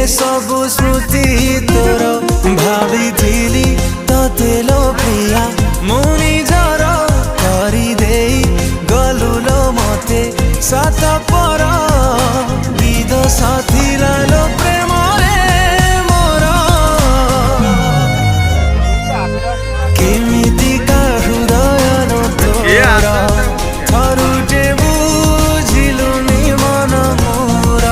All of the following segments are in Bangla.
सबु स्मृति तोर भाविथिली तते लो प्रिया मु निजर करिदेई गलु लो मते सात पर विद साथी लो प्रेम रे मोर केमितिका हृदय लो तोर थरुटे बुझिलुनी मन मोर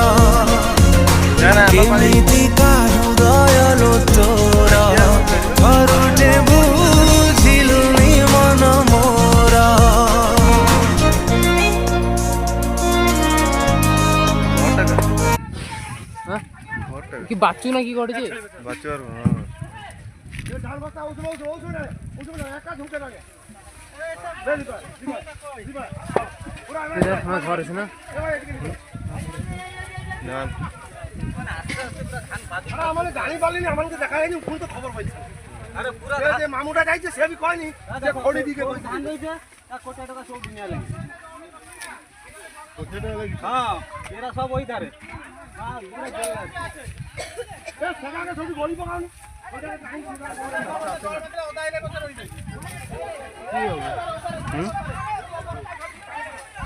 केमितिका हृदय लो तोर थरुटे बुझिलुनी मन मोर কি বাচ্চু নাকি করেছে বাচ্চু আর আমার ঘর আছে না আমাদের গাড়ি বলেনি আমাকে দেখা যায়নি ফুল তো খবর পাইছে আরে পুরা যে মামুটা যাইছে সে भी কয়নি যে খড়ি দিকে ধান হইছে 1 কোটি টাকা সব নিয়ে লাগে কোটি টাকা লাগে হ্যাঁ এরা সব ওই ধারে হ্যাঁ পুরো জল আছে এ সকালে সব গলি পকাউনি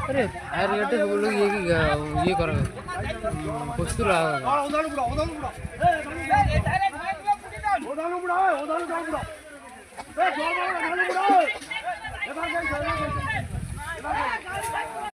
अरे फायर गेट सब लोग ये कर प्रस्तुत रहा ওদানো বুড়া ওদানো বুড়া এ জল বড় ওদানো বুড়া এবার যাই